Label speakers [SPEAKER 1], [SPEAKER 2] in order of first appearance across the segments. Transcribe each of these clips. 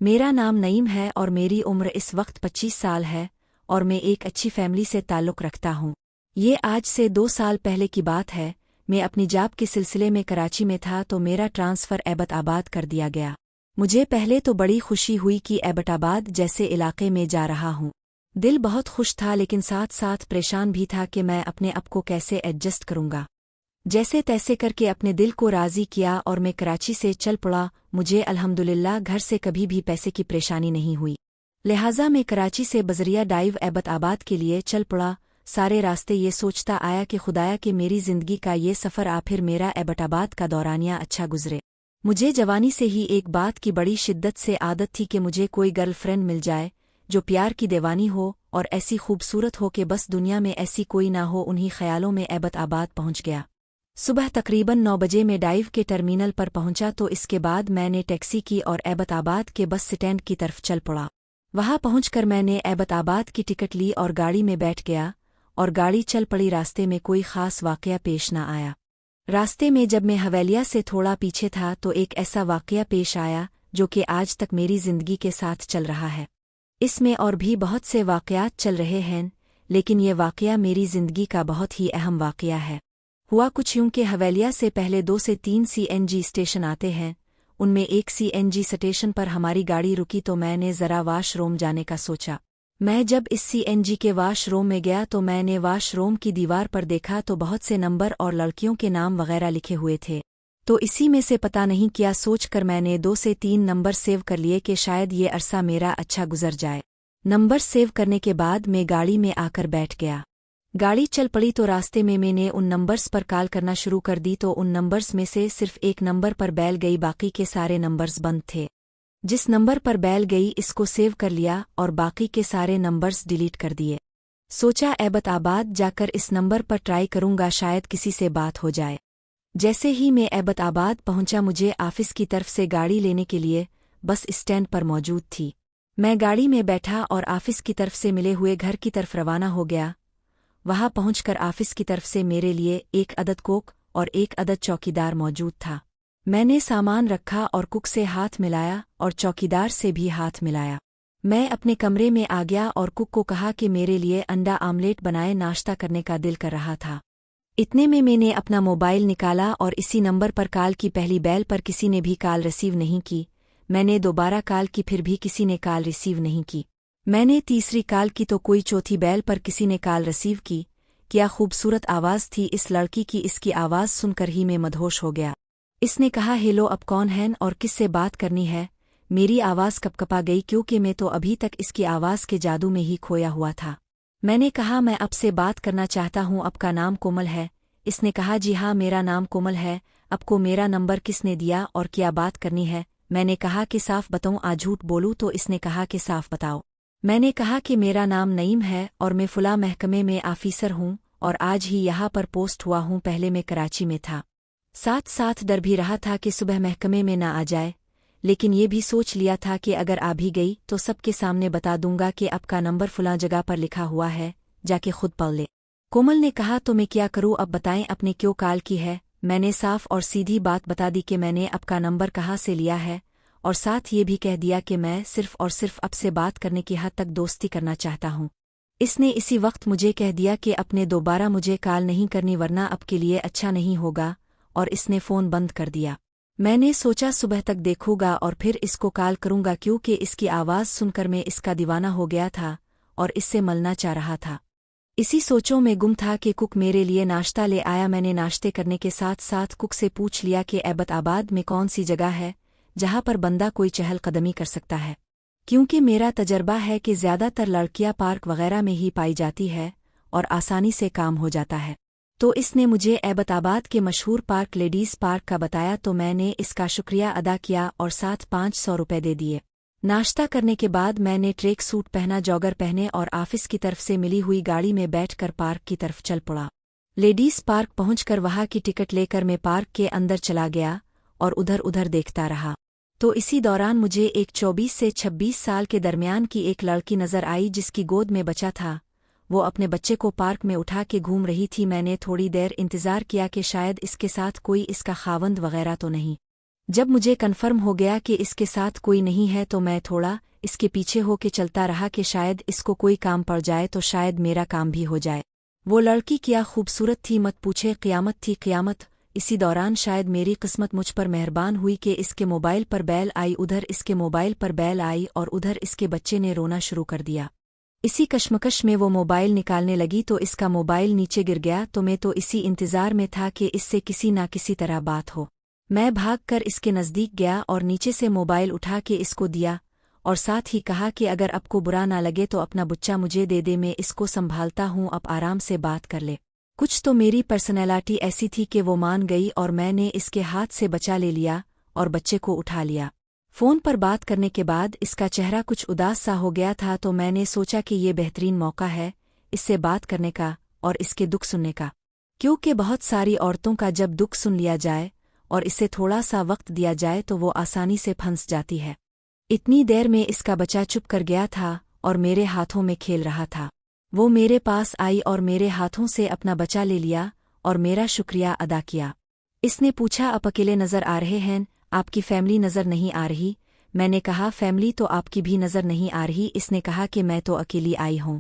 [SPEAKER 1] मेरा नाम नईम है और मेरी उम्र इस वक्त 25 साल है और मैं एक अच्छी फैमिली से ताल्लुक़ रखता हूँ। ये आज से 2 साल पहले की बात है। मैं अपनी जॉब के सिलसिले में कराची में था तो मेरा ट्रांसफ़र एबटाबाद कर दिया गया। मुझे पहले तो बड़ी खुशी हुई कि एबटाबाद जैसे इलाके में जा रहा हूँ। दिल बहुत खुश था, लेकिन साथ साथ परेशान भी था कि मैं अपने आप को कैसे एडजस्ट करूँगा। जैसे तैसे करके अपने दिल को राज़ी किया और मैं कराची से चल पड़ा। मुझे अल्हम्दुलिल्लाह घर से कभी भी पैसे की परेशानी नहीं हुई, लिहाजा मैं कराची से बजरिया डाइव एबटाबाद के लिए चल पड़ा। सारे रास्ते ये सोचता आया कि खुदाया कि मेरी ज़िंदगी का ये सफ़र आखिर मेरा एबटाबाद का दौरानिया अच्छा गुजरे। मुझे जवानी से ही एक बात की बड़ी शिद्दत से आदत थी कि मुझे कोई गर्लफ्रेंड मिल जाए जो प्यार की दीवानी हो और ऐसी खूबसूरत हो कि बस दुनिया में ऐसी कोई ना हो। उन्हीं ख्यालों में एबटाबाद पहुंच गया। सुबह तकरीबन 9 बजे में डाइव के टर्मिनल पर पहुंचा तो इसके बाद मैंने टैक्सी की और एबटाबाद के बस स्टैंड की तरफ चल पड़ा। वहां पहुंचकर मैंने एबटाबाद की टिकट ली और गाड़ी में बैठ गया और गाड़ी चल पड़ी। रास्ते में कोई ख़ास वाक़या पेश न आया। रास्ते में जब मैं हवेलिया से थोड़ा पीछे था तो एक ऐसा वाक़या पेश आया जो कि आज तक मेरी ज़िंदगी के साथ चल रहा है। इसमें और भी बहुत से वाक़यात चल रहे हैं, लेकिन ये वाक़या मेरी ज़िंदगी का बहुत ही अहम वाक़या है। हुआ कुछ यूं कि हवेलिया से पहले 2 से 3 सीएनजी स्टेशन आते हैं। उनमें एक सीएनजी स्टेशन पर हमारी गाड़ी रुकी तो मैंने ज़रा वाशरूम जाने का सोचा। मैं जब इस सीएनजी के वाशरूम में गया तो मैंने वाशरूम की दीवार पर देखा तो बहुत से नंबर और लड़कियों के नाम वगैरह लिखे हुए थे। तो इसी में से पता नहीं क्या सोचकर मैंने 2 से 3 नंबर सेव कर लिए कि शायद ये अरसा मेरा अच्छा गुजर जाए। नंबर सेव करने के बाद मैं गाड़ी में आकर बैठ गया। गाड़ी चल पड़ी तो रास्ते में मैंने उन नंबर्स पर कॉल करना शुरू कर दी तो उन नंबर्स में से सिर्फ एक नंबर पर बैल गई, बाकी के सारे नंबर्स बंद थे। जिस नंबर पर बैल गई इसको सेव कर लिया और बाकी के सारे नंबर्स डिलीट कर दिए। सोचा एबटाबाद जाकर इस नंबर पर ट्राई करूंगा, शायद किसी से बात हो जाए। जैसे ही मैं एबटाबाद पहुंचा मुझे ऑफिस की तरफ से गाड़ी लेने के लिए बस स्टैंड पर मौजूद थी। मैं गाड़ी में बैठा और ऑफिस की तरफ से मिले हुए घर की तरफ रवाना हो गया। वहां पहुंचकर ऑफिस की तरफ से मेरे लिए एक अदद कोक और एक अदद चौकीदार मौजूद था। मैंने सामान रखा और कुक से हाथ मिलाया और चौकीदार से भी हाथ मिलाया। मैं अपने कमरे में आ गया और कुक को कहा कि मेरे लिए अंडा आमलेट बनाए, नाश्ता करने का दिल कर रहा था। इतने में मैंने अपना मोबाइल निकाला और इसी नंबर पर कॉल की। पहली बैल पर किसी ने भी कॉल रिसीव नहीं की। मैंने दोबारा कॉल की, फिर भी किसी ने कॉल रिसीव नहीं की। मैंने तीसरी कॉल की तो कोई चौथी बैल पर किसी ने कॉल रिसीव की। क्या खूबसूरत आवाज़ थी इस लड़की की, इसकी आवाज़ सुनकर ही मैं मदहोश हो गया। इसने कहा, हेलो, अब कौन है और किससे बात करनी है? मेरी आवाज़ कपकपा गई क्योंकि मैं तो अभी तक इसकी आवाज़ के जादू में ही खोया हुआ था। मैंने कहा, मैं आपसे बात करना चाहता हूँ, आपका नाम कोमल है? इसने कहा, जी हाँ, मेरा नाम कोमल है। आपको मेरा नंबर किसने दिया और क्या बात करनी है? मैंने कहा कि साफ बताऊँ आ झूठ बोलूँ? तो इसने कहा कि साफ बताओ। मैंने कहा कि मेरा नाम नईम है और मैं फुला महकमे में ऑफिसर हूँ और आज ही यहाँ पर पोस्ट हुआ हूँ। पहले मैं कराची में था। साथ साथ डर भी रहा था कि सुबह महकमे में ना आ जाए, लेकिन ये भी सोच लिया था कि अगर आ भी गई तो सबके सामने बता दूंगा कि आपका नंबर फुला जगह पर लिखा हुआ है, जाके खुद पढ़ ले। कोमल ने कहा, तो मैं क्या करूँ, अब बताएं आपने क्यों कॉल की है? मैंने साफ और सीधी बात बता दी कि मैंने आपका नंबर कहाँ से लिया है और साथ ये भी कह दिया कि मैं सिर्फ और सिर्फ आपसे बात करने की हद तक दोस्ती करना चाहता हूँ। इसने इसी वक्त मुझे कह दिया कि अपने दोबारा मुझे कॉल नहीं करनी वरना आपके लिए अच्छा नहीं होगा, और इसने फ़ोन बंद कर दिया। मैंने सोचा सुबह तक देखूंगा और फिर इसको कॉल करूंगा, क्योंकि इसकी आवाज़ सुनकर मैं इसका दीवाना हो गया था और इससे मिलना चाह रहा था। इसी सोचों में गुम था कि कुक मेरे लिए नाश्ता ले आया। मैंने नाश्ते करने के साथ साथ कुक से पूछ लिया कि एबटाबाद में कौन सी जगह है जहां पर बंदा कोई चहल कदमी कर सकता है, क्योंकि मेरा तजर्बा है कि ज़्यादातर लड़कियां पार्क वगैरह में ही पाई जाती है और आसानी से काम हो जाता है। तो इसने मुझे एबटाबाद के मशहूर पार्क लेडीज़ पार्क का बताया तो मैंने इसका शुक्रिया अदा किया और साथ 500 रुपये दे दिए। नाश्ता करने के बाद मैंने ट्रेक सूट पहना, जॉगर पहने और ऑफिस की तरफ से मिली हुई गाड़ी में बैठकर पार्क की तरफ चल पड़ा। लेडीज़ पार्क पहुंचकर वहां की टिकट लेकर मैं पार्क के अंदर चला गया और उधर उधर देखता रहा। तो इसी दौरान मुझे एक 24 से 26 साल के दरमियान की एक लड़की नजर आई जिसकी गोद में बच्चा था। वो अपने बच्चे को पार्क में उठा के घूम रही थी। मैंने थोड़ी देर इंतज़ार किया कि शायद इसके साथ कोई इसका खावंद वगैरह तो नहीं। जब मुझे कन्फर्म हो गया कि इसके साथ कोई नहीं है तो मैं थोड़ा इसके पीछे हो के चलता रहा कि शायद इसको कोई काम पड़ जाए तो शायद मेरा काम भी हो जाए। वो लड़की क्या खूबसूरत थी, मत पूछे, क़यामत थी क़यामत। इसी दौरान शायद मेरी किस्मत मुझ पर मेहरबान हुई कि इसके मोबाइल पर बेल आई, उधर इसके मोबाइल पर बेल आई और उधर इसके बच्चे ने रोना शुरू कर दिया। इसी कश्मकश में वो मोबाइल निकालने लगी तो इसका मोबाइल नीचे गिर गया। तो मैं तो इसी इंतज़ार में था कि इससे किसी ना किसी तरह बात हो। मैं भागकर इसके नज़दीक गया और नीचे से मोबाइल उठा के इसको दिया और साथ ही कहा कि अगर आपको बुरा ना लगे तो अपना बच्चा मुझे दे दे, मैं इसको संभालता हूँ, अब आराम से बात कर ले। कुछ तो मेरी पर्सनैलिटी ऐसी थी कि वो मान गई और मैंने इसके हाथ से बचा ले लिया और बच्चे को उठा लिया। फ़ोन पर बात करने के बाद इसका चेहरा कुछ उदास सा हो गया था तो मैंने सोचा कि ये बेहतरीन मौका है इससे बात करने का और इसके दुख सुनने का, क्योंकि बहुत सारी औरतों का जब दुख सुन लिया जाए और इसे थोड़ा सा वक्त दिया जाए तो वो आसानी से फंस जाती है। इतनी देर में इसका बच्चा चुप कर गया था और मेरे हाथों में खेल रहा था। वो मेरे पास आई और मेरे हाथों से अपना बच्चा ले लिया और मेरा शुक्रिया अदा किया। इसने पूछा, आप अकेले नज़र आ रहे हैं, आपकी फैमिली नज़र नहीं आ रही? मैंने कहा, फैमिली तो आपकी भी नज़र नहीं आ रही। इसने कहा कि मैं तो अकेली आई हूँ।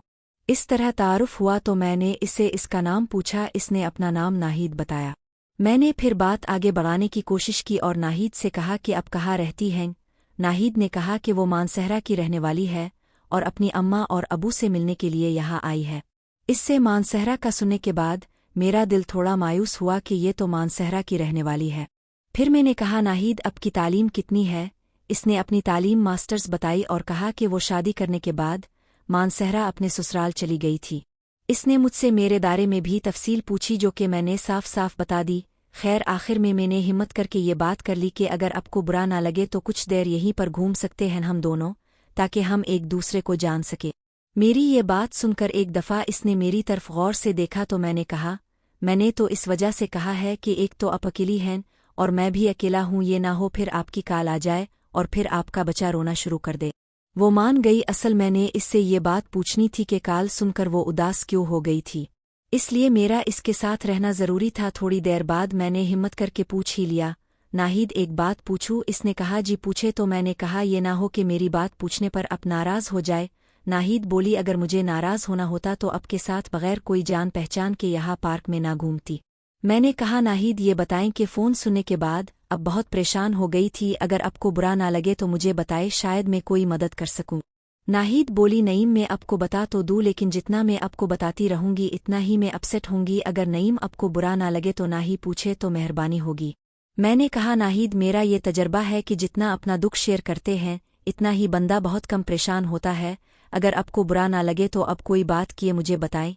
[SPEAKER 1] इस तरह तारुफ हुआ तो मैंने इससे इसका नाम पूछा। इसने अपना नाम नाहिद बताया। मैंने फिर बात आगे बढ़ाने की कोशिश की और नाहिद से कहा कि अब कहाँ रहती हैं? नाहिद ने कहा कि वो मानसहरा की रहने वाली है और अपनी अम्मा और अबू से मिलने के लिए यहाँ आई है। इससे मानसहरा का सुनने के बाद मेरा दिल थोड़ा मायूस हुआ कि ये तो मानसहरा की रहने वाली है। फिर मैंने कहा, नाहिद अब की तालीम कितनी है? इसने अपनी तालीम मास्टर्स बताई और कहा कि वो शादी करने के बाद मानसहरा अपने ससुराल चली गई थी। इसने मुझसे मेरे दायरे में भी तफसील पूछी जो कि मैंने साफ साफ बता दी। खैर आखिर में मैंने हिम्मत करके ये बात कर ली कि अगर आपको बुरा ना लगे तो कुछ देर यहीं पर घूम सकते हैं हम दोनों, ताकि हम एक दूसरे को जान सके। मेरी ये बात सुनकर एक दफ़ा इसने मेरी तरफ गौर से देखा तो मैंने कहा, मैंने तो इस वजह से कहा है कि एक तो आप अकेली हैं और मैं भी अकेला हूँ, ये ना हो फिर आपकी काल आ जाए और फिर आपका बच्चा रोना शुरू कर दे। वो मान गई। असल मैंने इससे ये बात पूछनी थी कि काल सुनकर वो उदास क्यों हो गई थी, इसलिए मेरा इसके साथ रहना ज़रूरी था। थोड़ी देर बाद मैंने हिम्मत करके पूछ ही लिया, नाहिद एक बात पूछूं? इसने कहा, जी पूछे। तो मैंने कहा, ये ना हो कि मेरी बात पूछने पर आप नाराज़ हो जाए। नाहिद बोली, अगर मुझे नाराज़ होना होता तो आपके साथ बगैर कोई जान पहचान के यहाँ पार्क में ना घूमती। मैंने कहा, नाहिद ये बताएं कि फ़ोन सुनने के बाद अब बहुत परेशान हो गई थी, अगर आपको बुरा ना लगे तो मुझे बताए, शायद मैं कोई मदद कर सकूं। नाहिद बोली, नईम मैं आपको बता तो दूं, लेकिन जितना मैं आपको बताती रहूंगी इतना ही मैं अपसेट होंगी। अगर नईम आपको बुरा ना लगे तो ना ही पूछे तो मेहरबानी होगी। मैंने कहा, नाहिद मेरा ये तजर्बा है कि जितना अपना दुख शेयर करते हैं इतना ही बंदा बहुत कम परेशान होता है। अगर आपको बुरा ना लगे तो अब कोई बात किए मुझे बताएं।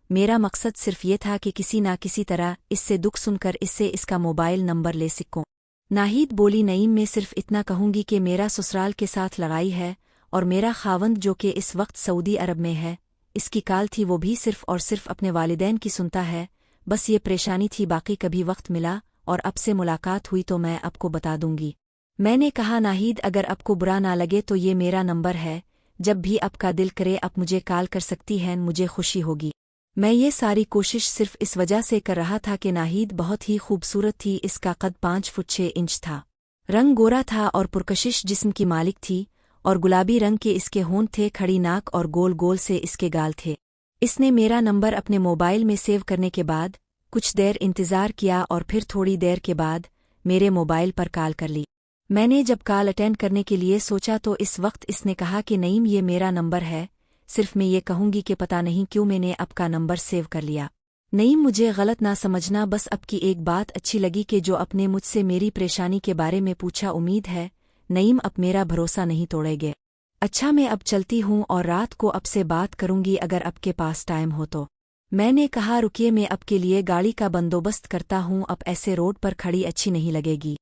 [SPEAKER 1] मेरा मकसद सिर्फ ये था कि किसी ना किसी तरह इससे दुख सुनकर इससे इसका मोबाइल नंबर ले सकूं। नाहिद बोली, नईम मैं सिर्फ इतना कहूंगी कि मेरा ससुराल के साथ लड़ाई है और मेरा खावंद जो कि इस वक्त सऊदी अरब में है, इसकी काल थी वो भी सिर्फ और सिर्फ अपने वालिदैन की सुनता है। बस ये परेशानी थी, बाकी कभी वक्त मिला और अब से मुलाकात हुई तो मैं आपको बता दूंगी। मैंने कहा, नाहिद अगर आपको बुरा ना लगे तो ये मेरा नंबर है, जब भी आपका दिल करे आप मुझे कॉल कर सकती हैं, मुझे खुशी होगी। मैं ये सारी कोशिश सिर्फ इस वजह से कर रहा था कि नाहिद बहुत ही खूबसूरत थी। इसका कद 5 फुट 6 इंच था, रंग गोरा था और पुरकशिश जिस्म की मालिक थी और गुलाबी रंग के इसके होंठ थे, खड़ी नाक और गोल गोल से इसके गाल थे। इसने मेरा नंबर अपने मोबाइल में सेव करने के बाद कुछ देर इंतज़ार किया और फिर थोड़ी देर के बाद मेरे मोबाइल पर कॉल कर ली। मैंने जब कॉल अटेंड करने के लिए सोचा तो इस वक्त इसने कहा कि नईम ये मेरा नंबर है, सिर्फ मैं ये कहूंगी कि पता नहीं क्यों मैंने आपका नंबर सेव कर लिया। नईम मुझे गलत ना समझना, बस आपकी एक बात अच्छी लगी कि जो आपने मुझसे मेरी परेशानी के बारे में पूछा। उम्मीद है नईम अब मेरा भरोसा नहीं तोड़ेगे। अच्छा मैं अब चलती हूँ और रात को आपसे बात करूंगी अगर आपके पास टाइम हो तो। मैंने कहा, रुकिए मैं आपके लिए गाड़ी का बंदोबस्त करता हूँ, अब ऐसे रोड पर खड़ी अच्छी नहीं लगेगी।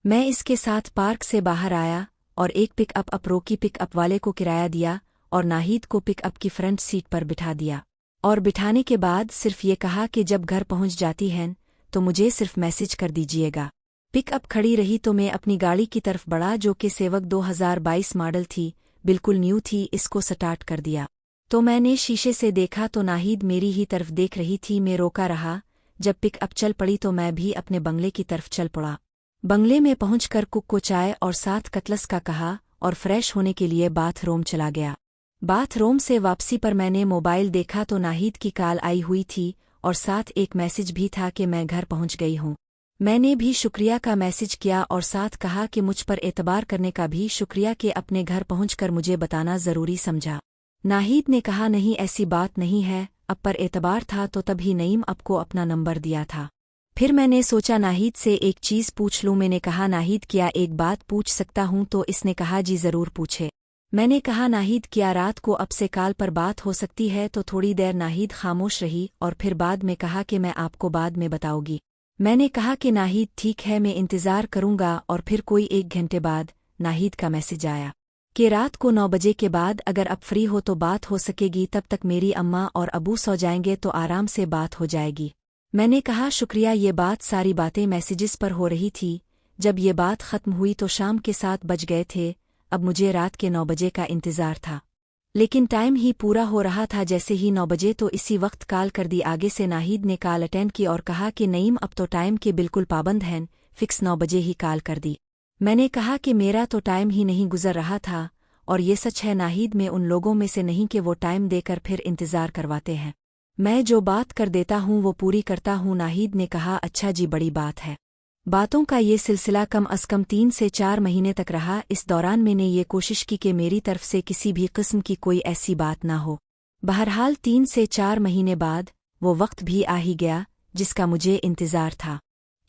[SPEAKER 1] मैं इसके साथ पार्क से बाहर आया और एक पिकअप रोकी, पिकअप वाले को किराया दिया और नाहिद को पिकअप की फ्रंट सीट पर बिठा दिया और बिठाने के बाद सिर्फ ये कहा कि जब घर पहुंच जाती हैं तो मुझे सिर्फ मैसेज कर दीजिएगा। पिकअप खड़ी रही तो मैं अपनी गाड़ी की तरफ बढ़ा जो कि सेवक 2022 मॉडल थी, बिल्कुल न्यू थी। इसको स्टार्ट कर दिया तो मैंने शीशे से देखा तो नाहिद मेरी ही तरफ देख रही थी। मैं रोका रहा, जब पिकअप चल पड़ी तो मैं भी अपने बंगले की तरफ चल पड़ा। बंगले में पहुंचकर कुक को चाय और साथ कतलस का कहा और फ्रेश होने के लिए बाथरूम चला गया। बाथरूम से वापसी पर मैंने मोबाइल देखा तो नाहिद की कॉल आई हुई थी और साथ एक मैसेज भी था कि मैं घर पहुंच गई हूं। मैंने भी शुक्रिया का मैसेज किया और साथ कहा कि मुझ पर एतबार करने का भी शुक्रिया कि अपने घर पहुंचकर मुझे बताना ज़रूरी समझा। नाहिद ने कहा नहीं ऐसी बात नहीं है, अब पर एतबार था तो तभी नईम अब को अपना नंबर दिया था। फिर मैंने सोचा नाहिद से एक चीज़ पूछ लूं। मैंने कहा नाहिद क्या एक बात पूछ सकता हूं? तो इसने कहा जी ज़रूर पूछे। मैंने कहा नाहिद क्या रात को अब से कॉल पर बात हो सकती है? तो थोड़ी देर नाहिद खामोश रही और फिर बाद में कहा कि मैं आपको बाद में बताऊंगी। मैंने कहा कि नाहिद ठीक है मैं इंतज़ार करूंगा। और फिर कोई 1 घंटे बाद नाहिद का मैसेज आया कि रात को 9 बजे के बाद अगर अब फ्री हो तो बात हो सकेगी, तब तक मेरी अम्मा और अबू सो जाएंगे तो आराम से बात हो जाएगी। मैंने कहा शुक्रिया। ये बात सारी बातें मैसेजेस पर हो रही थी। जब ये बात ख़त्म हुई तो शाम के 7 बज गए थे। अब मुझे रात के 9 बजे का इंतज़ार था, लेकिन टाइम ही पूरा हो रहा था। जैसे ही 9 बजे तो इसी वक्त कॉल कर दी। आगे से नाहिद ने कॉल अटेंड की और कहा कि नईम अब तो टाइम के बिल्कुल पाबंद हैं, फिक्स 9 बजे ही कॉल कर दी। मैंने कहा कि मेरा तो टाइम ही नहीं गुजर रहा था और ये सच है नाहिद में उन लोगों में से नहीं कि वो टाइम देकर फिर इंतज़ार करवाते हैं। मैं जो बात कर देता हूँ वो पूरी करता हूँ। नाहिद ने कहा अच्छा जी बड़ी बात है। बातों का ये सिलसिला कम अज़ कम 3 से 4 महीने तक रहा। इस दौरान मैंने ये कोशिश की कि मेरी तरफ से किसी भी किस्म की कोई ऐसी बात ना हो। बहरहाल 3 से 4 महीने बाद वो वक्त भी आ ही गया जिसका मुझे इंतज़ार था।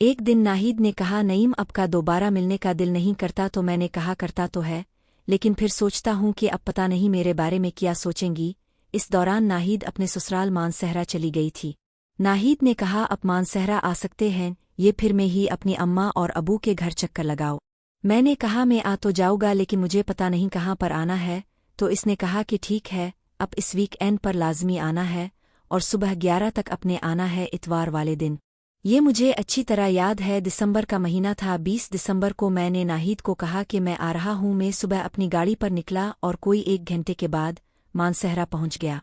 [SPEAKER 1] एक दिन नाहिद ने कहा नईम अब का दोबारा मिलने का दिल नहीं करता? तो मैंने कहा करता तो है, लेकिन फिर सोचता हूँ कि अब पता नहीं मेरे बारे में क्या सोचेंगी। इस दौरान नाहिद अपने ससुराल मानसहरा चली गई थी। नाहिद ने कहा अब मानसहरा आ सकते हैं, ये फिर मैं ही अपनी अम्मा और अबू के घर चक्कर लगाओ। मैंने कहा मैं आ तो जाऊँगा लेकिन मुझे पता नहीं कहाँ पर आना है। तो इसने कहा कि ठीक है अब इस वीकेंड पर लाजमी आना है और सुबह 11 तक अपने आना है इतवार वाले दिन। ये मुझे अच्छी तरह याद है, दिसंबर का महीना था। 20 दिसंबर को मैंने नाहिद को कहा कि मैं आ रहा हूँ। मैं सुबह अपनी गाड़ी पर निकला और कोई 1 घंटे के बाद मानसहरा पहुँच गया।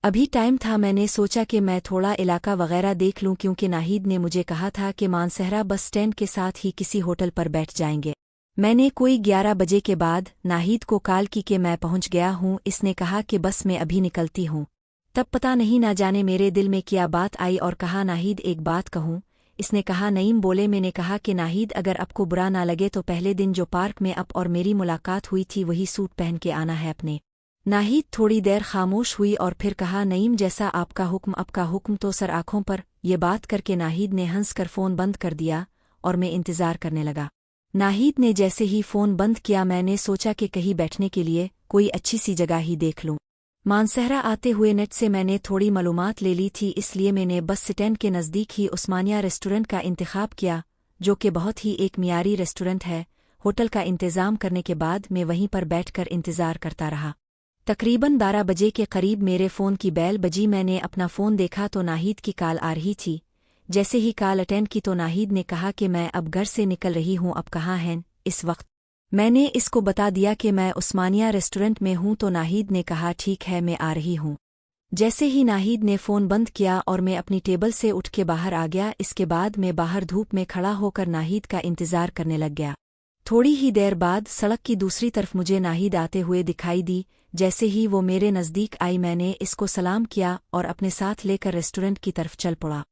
[SPEAKER 1] अभी टाइम था, मैंने सोचा कि मैं थोड़ा इलाका वगैरह देख लूं क्योंकि नाहिद ने मुझे कहा था कि मानसहरा बस स्टैंड के साथ ही किसी होटल पर बैठ जाएंगे। मैंने कोई 11 बजे के बाद नाहिद को कॉल की कि मैं पहुंच गया हूं। इसने कहा कि बस मैं अभी निकलती हूं। तब पता नहीं ना जाने मेरे दिल में क्या बात आई और कहा नाहिद एक बात कहूं? इसने कहा नईम बोले। मैंने कहा कि नाहिद अगर आपको बुरा ना लगे तो पहले दिन जो पार्क में आप और मेरी मुलाकात हुई थी वही सूट पहन के आना है अपने। नाहिद थोड़ी देर खामोश हुई और फिर कहा नईम जैसा आपका हुक्म। आपका हुक्म तो सर आँखों पर। ये बात करके नाहिद ने हंसकर फ़ोन बंद कर दिया और मैं इंतज़ार करने लगा। नाहिद ने जैसे ही फ़ोन बंद किया मैंने सोचा कि कहीं बैठने के लिए कोई अच्छी सी जगह ही देख लूं। मानसहरा आते हुए नेट से मैंने थोड़ी मालूमात ले ली थी, इसलिए मैंने बस स्टैंड के नज़दीक ही उस्मानिया रेस्टोरेंट का इंतखाब किया, जो कि बहुत ही एक मियारी रेस्टोरेंट है। होटल का इंतज़ाम करने के बाद मैं वहीं पर बैठकर इंतज़ार करता रहा। तकरीबन 12 बजे के करीब मेरे फ़ोन की बेल बजी। मैंने अपना फ़ोन देखा तो नाहिद की कॉल आ रही थी। जैसे ही कॉल अटेंड की तो नाहिद ने कहा कि मैं अब घर से निकल रही हूँ, अब कहाँ हैं इस वक्त? मैंने इसको बता दिया कि मैं उस्मानिया रेस्टोरेंट में हूँ। तो नाहिद ने कहा ठीक है मैं आ रही हूँ। जैसे ही नाहिद ने फ़ोन बंद किया और मैं अपनी टेबल से उठ के बाहर आ गया। इसके बाद मैं बाहर धूप में खड़ा होकर नाहिद का इंतज़ार करने लग गया। थोड़ी ही देर बाद सड़क की दूसरी तरफ मुझे नाहिद आते हुए दिखाई दी। जैसे ही वो मेरे नज़दीक आई मैंने इसको सलाम किया और अपने साथ लेकर रेस्टोरेंट की तरफ चल पड़ा।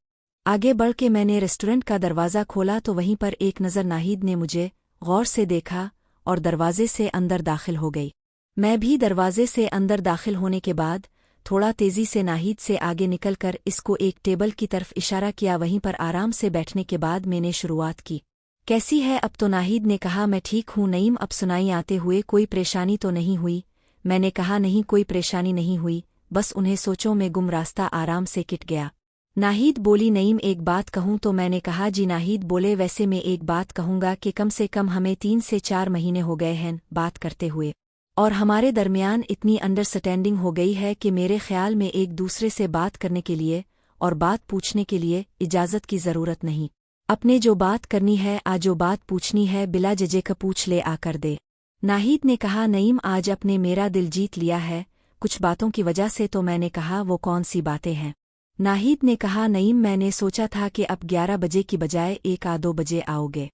[SPEAKER 1] आगे बढ़ के मैंने रेस्टोरेंट का दरवाज़ा खोला तो वहीं पर एक नज़र नाहिद ने मुझे गौर से देखा और दरवाजे से अंदर दाखिल हो गई। मैं भी दरवाजे से अंदर दाखिल होने के बाद थोड़ा तेज़ी से नाहिद से आगे निकलकर इसको एक टेबल की तरफ इशारा किया। वहीं पर आराम से बैठने के बाद मैंने शुरुआत की, कैसी है अब? तो नाहिद ने कहा मैं ठीक हूँ नईम, अब सुनाई आते हुए कोई परेशानी तो नहीं हुई? मैंने कहा नहीं कोई परेशानी नहीं हुई, बस उन्हें सोचों में गुम रास्ता आराम से किट गया। नाहिद बोली नईम एक बात कहूँ? तो मैंने कहा जी। नाहिद बोले वैसे मैं एक बात कहूँगा कि कम से कम हमें 3 से 4 महीने हो गए हैं बात करते हुए और हमारे दरमियान इतनी अंडरस्टैंडिंग हो गई है कि मेरे ख्याल में एक दूसरे से बात करने के लिए और बात पूछने के लिए इजाज़त की ज़रूरत नहीं। अपने जो बात करनी है आ जो बात पूछनी है बिला झिझक पूछ ले आकर दे। नाहिद ने कहा नईम आज अपने मेरा दिल जीत लिया है कुछ बातों की वजह से। तो मैंने कहा वो कौन सी बातें हैं? नाहिद ने कहा नईम मैंने सोचा था कि अब 11 बजे की बजाय 1 या 2 बजे आओगे।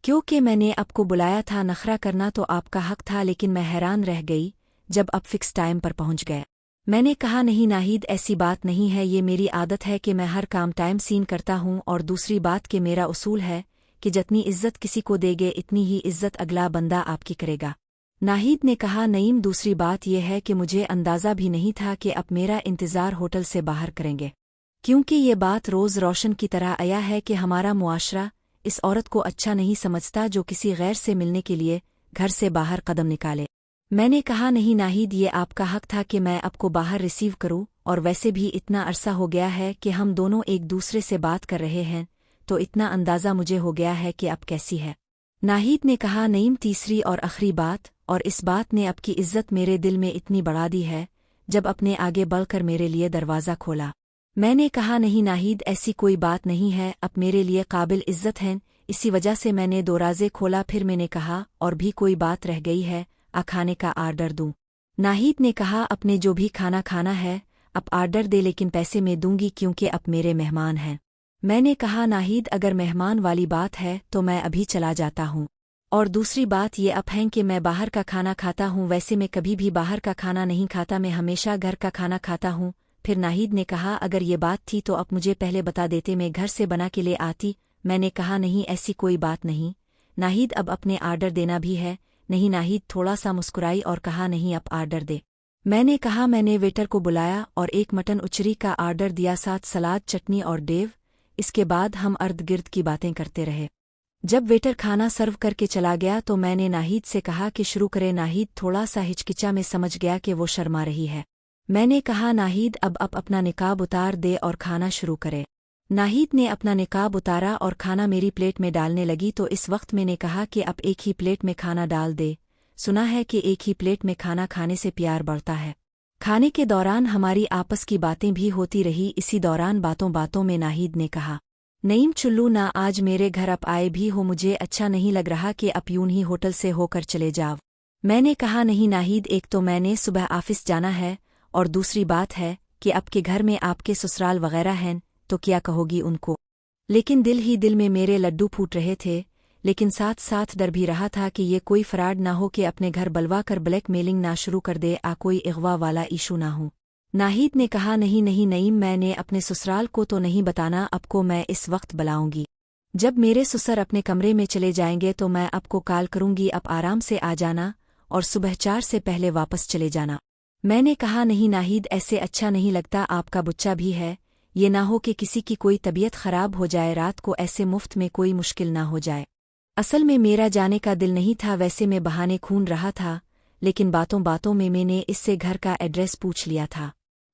[SPEAKER 1] क्योंकि मैंने आपको बुलाया था, नखरा करना तो आपका हक था, लेकिन मैं हैरान रह गई जब आप फिक्स टाइम पर पहुंच गए। मैंने कहा नहीं नाहिद, ऐसी बात नहीं है, ये मेरी आदत है कि मैं हर काम टाइम सीन करता हूँ, और दूसरी बात कि मेरा उसूल है कि जितनी इज्जत किसी को देगे इतनी ही इज्जत अगला बंदा आपकी करेगा। नाहिद ने कहा नईम, दूसरी बात यह है कि मुझे अंदाज़ा भी नहीं था कि आप मेरा इंतज़ार होटल से बाहर करेंगे, क्योंकि ये बात रोज़ रोशन की तरह आया है कि हमारा मुआशरा इस औरत को अच्छा नहीं समझता जो किसी गैर से मिलने के लिए घर से बाहर कदम निकाले। मैंने कहा नहीं नाहिद, ये आपका हक था कि मैं आपको बाहर रिसीव करूं, और वैसे भी इतना अरसा हो गया है कि हम दोनों एक दूसरे से बात कर रहे हैं, तो इतना अंदाज़ा मुझे हो गया है कि अब कैसी है। नाहिद ने कहा नईम, तीसरी और आखिरी बात, और इस बात ने आपकी इज्जत मेरे दिल में इतनी बढ़ा दी है जब अपने आगे बढ़कर मेरे लिए दरवाज़ा खोला। मैंने कहा नहीं नाहिद, ऐसी कोई बात नहीं है, अब मेरे लिए काबिल इज्जत हैं, इसी वजह से मैंने दरवाज़े खोला। फिर मैंने कहा और भी कोई बात रह गई है, खाने का आर्डर दूं? नाहिद ने कहा अपने जो भी खाना खाना है अब आर्डर दे, लेकिन पैसे मैं दूंगी क्योंकि अब मेरे मेहमान हैं। मैंने कहा नाहिद, अगर मेहमान वाली बात है तो मैं अभी चला जाता हूँ, और दूसरी बात ये अब है कि मैं बाहर का खाना खाता हूँ, वैसे मैं कभी भी बाहर का खाना नहीं खाता, मैं हमेशा घर का खाना खाता हूँ। फिर नाहिद ने कहा अगर ये बात थी तो अब मुझे पहले बता देते, मैं घर से बना के ले आती। मैंने कहा नहीं, ऐसी कोई बात नहीं नाहिद, अब अपने आर्डर देना भी है। नहीं नाहिद थोड़ा सा मुस्कुराई और कहा नहीं, अब आर्डर दे। मैंने कहा मैंने वेटर को बुलाया और एक मटन उचरी का आर्डर दिया, साथ सलाद, चटनी और डेव। इसके बाद हम अर्द गिर्द की बातें करते रहे। जब वेटर खाना सर्व करके चला गया तो मैंने नाहिद से कहा कि शुरू करे। नाहिद थोड़ा सा हिचकिचा, में समझ गया कि वो शर्मा रही है। मैंने कहा नाहिद अब अपना निकाब उतार दे और खाना शुरू करे। नाहिद ने अपना निकाब उतारा और खाना मेरी प्लेट में डालने लगी, तो इस वक्त मैंने कहा कि अब एक ही प्लेट में खाना डाल दे। सुना है कि एक ही प्लेट में खाना खाने से प्यार बढ़ता है। खाने के दौरान हमारी आपस की बातें भी होती रही। इसी दौरान बातों बातों में नाहिद ने कहा नईम चुल्लू ना, आज मेरे घर आप आए भी हो, मुझे अच्छा नहीं लग रहा कि आप यूं ही होटल से होकर चले जाओ। मैंने कहा नहीं नाहिद, एक तो मैंने सुबह ऑफिस जाना है, और दूसरी बात है कि आपके घर में आपके ससुराल वगैरह हैं तो क्या कहोगी उनको। लेकिन दिल ही दिल में मेरे लड्डू फूट रहे थे, लेकिन साथ साथ डर भी रहा था कि ये कोई फ्रॉड ना हो कि अपने घर बलवा कर ब्लैक मेलिंग ना शुरू कर दे, कोई अगवा वाला इशू ना हो। नाहिद ने कहा नहीं नहीं नईम, मैंने अपने ससुराल को तो नहीं बताना, आपको मैं इस वक्त बुलाऊंगी। जब मेरे ससुर अपने कमरे में चले जाएंगे तो मैं आपको कॉल करूंगी, आप आराम से आ जाना और सुबह 4 से पहले वापस चले जाना। मैंने कहा नहीं नाहिद, ऐसे अच्छा नहीं लगता, आपका बच्चा भी है, ये ना हो कि किसी की कोई तबीयत खराब हो जाए, रात को ऐसे मुफ्त में कोई मुश्किल ना हो जाए। असल में मेरा जाने का दिल नहीं था, वैसे मैं बहाने खून रहा था, लेकिन बातों बातों में मैंने इससे घर का एड्रेस पूछ लिया था।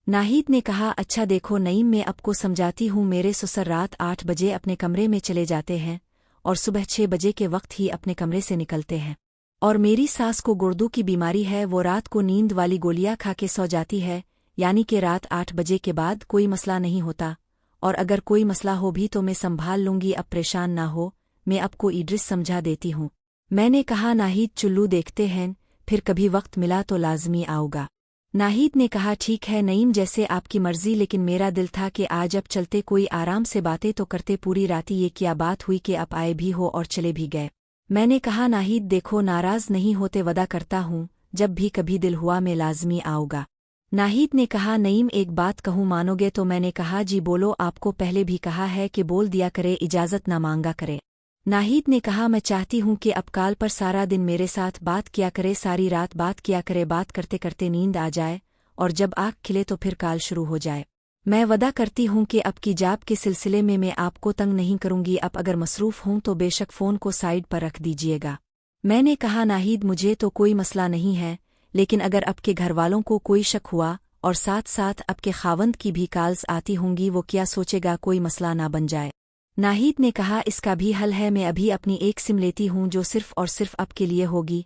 [SPEAKER 1] नाहिद ने कहा अच्छा देखो नईम, मैं आपको समझाती हूँ, मेरे ससुर रात 8 बजे अपने कमरे में चले जाते हैं और सुबह 6 बजे के वक्त ही अपने कमरे से निकलते हैं। और मेरी सास को गुर्दों की बीमारी है, वो रात को नींद वाली गोलियां खा के सो जाती है, यानी कि रात 8 बजे के बाद कोई मसला नहीं होता, और अगर कोई मसला हो भी तो मैं संभाल लूंगी, अब परेशान ना हो, मैं आपको एड्रेस समझा देती हूँ। मैंने कहा नाहिद चुल्लू देखते हैं, फिर कभी वक्त मिला तो लाजमी आऊँगा। नाहिद ने कहा ठीक है नईम, जैसे आपकी मर्जी, लेकिन मेरा दिल था कि आज अब चलते कोई आराम से बातें तो करते। पूरी रात ये क्या बात हुई कि आप आए भी हो और चले भी गए। मैंने कहा नाहिद देखो, नाराज नहीं होते, वदा करता हूँ जब भी कभी दिल हुआ मैं लाजमी आऊँगा। नाहिद ने कहा नईम एक बात कहूँ, मानोगे तो? मैंने कहा जी बोलो, आपको पहले भी कहा है कि बोल दिया करे, इजाज़त ना मांगा करे। नाहिद ने कहा मैं चाहती हूँ कि अब काल पर सारा दिन मेरे साथ बात किया करे, सारी रात बात किया करे, बात करते करते नींद आ जाए और जब आँख खिले तो फिर काल शुरू हो जाए। मैं वदा करती हूँ कि अब की जाब के सिलसिले में मैं आपको तंग नहीं करूँगी, अब अगर मसरूफ़ हूँ तो बेशक फ़ोन को साइड पर रख दीजिएगा। मैंने कहा नाहिद मुझे तो कोई मसला नहीं है, लेकिन अगर आपके घर वालों को कोई शक हुआ और साथ साथ आपके खावंद की भी कॉल्स आती होंगी, वो क्या सोचेगा, कोई मसला ना बन जाए। नाहिद ने कहा इसका भी हल है, मैं अभी अपनी एक सिम लेती हूँ जो सिर्फ और सिर्फ आपके लिए होगी,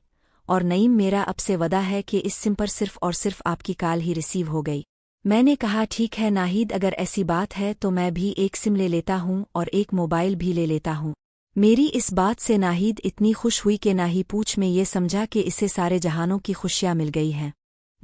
[SPEAKER 1] और नईम मेरा अब से वदा है कि इस सिम पर सिर्फ और सिर्फ आपकी कॉल ही रिसीव हो गई। मैंने कहा ठीक है नाहिद, अगर ऐसी बात है तो मैं भी एक सिम ले लेता हूँ और एक मोबाइल भी ले लेता हूँ। मेरी इस बात से नाहिद इतनी खुश हुई कि ना ही पूछ, में ये समझा कि इसे सारे जहानों की खुशियाँ मिल गई हैं।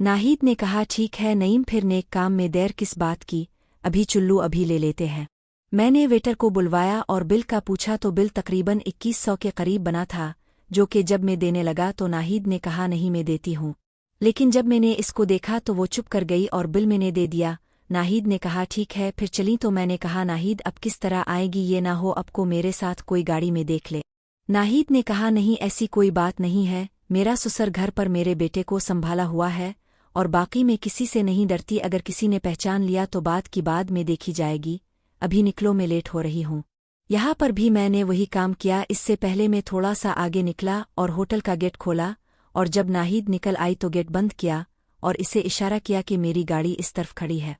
[SPEAKER 1] नाहिद ने कहा ठीक है नईम, फिर नेक काम में देर किस बात की, अभी चुल्लू अभी ले लेते हैं। मैंने वेटर को बुलवाया और बिल का पूछा तो बिल तकरीबन 2100 के करीब बना था, जो कि जब मैं देने लगा तो नाहिद ने कहा नहीं मैं देती हूँ। लेकिन जब मैंने इसको देखा तो वो चुप कर गई और बिल मैंने दे दिया। नाहिद ने कहा ठीक है फिर चली, तो मैंने कहा नाहिद अब किस तरह आएगी, ये ना हो अब को मेरे साथ कोई गाड़ी में देख ले। नाहिद ने कहा नहीं ऐसी कोई बात नहीं है, मेरा ससुर घर पर मेरे बेटे को संभाला हुआ है और बाकी मैं किसी से नहीं डरती, अगर किसी ने पहचान लिया तो बात की बाद में देखी जाएगी, अभी निकलो मैं लेट हो रही हूँ। यहाँ पर भी मैंने वही काम किया। इससे पहले मैं थोड़ा सा आगे निकला और होटल का गेट खोला और जब नाहिद निकल आई तो गेट बंद किया और इसे इशारा किया कि मेरी गाड़ी इस तरफ खड़ी है।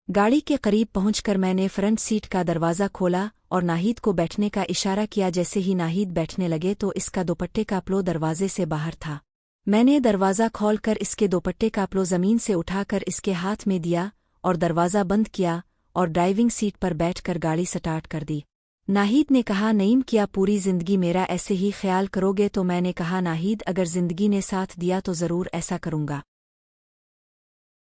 [SPEAKER 1] गाड़ी के करीब पहुंचकर मैंने फ्रंट सीट का दरवाज़ा खोला और नाहिद को बैठने का इशारा किया। जैसे ही नाहिद बैठने लगे तो इसका दोपट्टे का प्लो दरवाजे से बाहर था। मैंने दरवाज़ा खोलकर इसके दोपट्टे का प्लो ज़मीन से उठाकर इसके हाथ में दिया और दरवाज़ा बंद किया और ड्राइविंग सीट पर बैठकर गाड़ी स्टार्ट कर दी। नाहिद ने कहा नईम क्या पूरी ज़िंदगी मेरा ऐसे ही ख्याल करोगे? तो मैंने कहा नाहिद अगर ज़िंदगी ने साथ दिया तो ज़रूर ऐसा करूँगा।